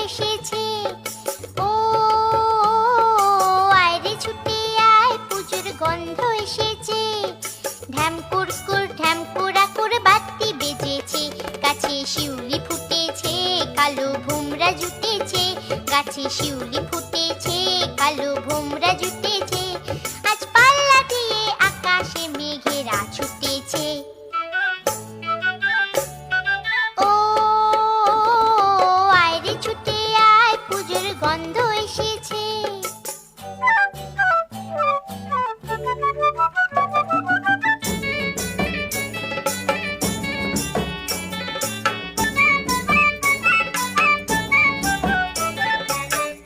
এসেছে। ও আয় রে ছুটে আয়, পুজোর গন্ধ এসেছে। ঢ্যাম কুরকুর ঢ্যাম কুড়াকুর বাতি বেজেছে। গাছে শিউলি ফুটেছে, কালো ভোমরা জুটেছে। গাছে শিউলি ফুটেছে, কালো ভোমরা জুটেছে। আজ পাল্লা দিয়ে আকাশে মেঘেরা ছুটেছে। ও আয় রে ছুটে আয়, পুজোর গন্ধ এসেছে।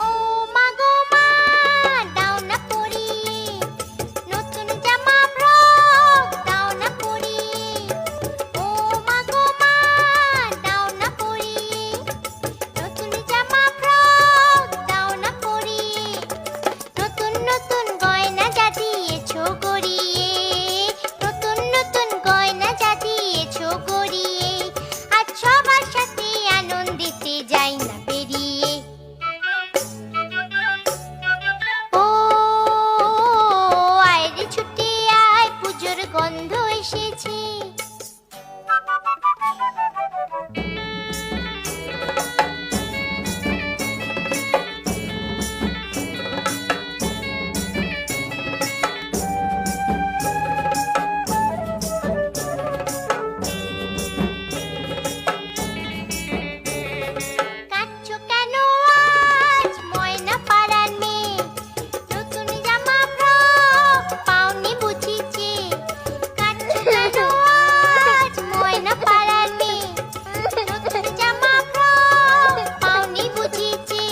ও মা গো মা, দাও না পরিয়ে নতুন জামা ফ্রক, দাও না পরিয়ে। ও মা গো মা, দাও না পরিয়ে নতুন জামা ফ্রক, দাও না পরিয়ে। নতুন নতুন গয়না যা দিয়েছো গড়িয়ে, নতুন নতুন গয়না যা দিয়েছো গড়িয়ে। আজ সবার সাথে আনন্দিতে যাই না বেরিয়ে। ও আয় রে ছুটে আয়, পুজোর গন্ধ এসেছে। কাঁদছো কেন আজ ময়না পাড়ার মেয়ে? নতুন জামা ফ্রক পাওনি বুঝিছে। কাঁদছো কেন আজ ময়না পাড়ার মেয়ে? নতুন জামা ফ্রক পাওনি বুঝিছে।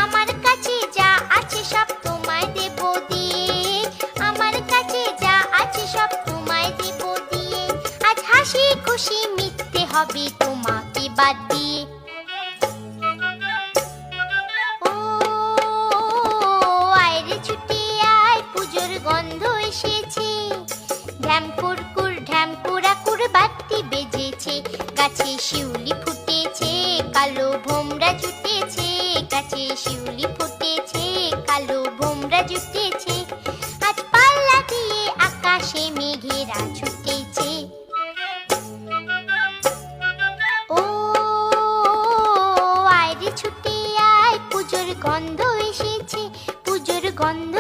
আমার কাছে যা আছে সব তোমায় দেব দিয়ে, আমার কাছে যা আছে সব তোমায় দেব দিয়ে। আজ হাসি খুশি মিথ্যে হবে তোমাকে বাদ দিয়ে। ও আয় রে ছুটে আয়, পুজোর গন্ধ এসেছে। ঢ্যাম কুরকুর ঢ্যাম কুড়াকুর বাতি বেজেছে। গাছে শিউলি ফুটেছে, কালো ভোমরা জুটেছে। গাছে শিউলি ফুটেছে, কালো ভোমরা জুটেছে। আজ পাল্লা দিয়ে আকাশে মেঘেরা ছুটেছে। ও আয় রে ছুটে আয়, পুজোর গন্ধ এসেছে। পুজোর গন্ধ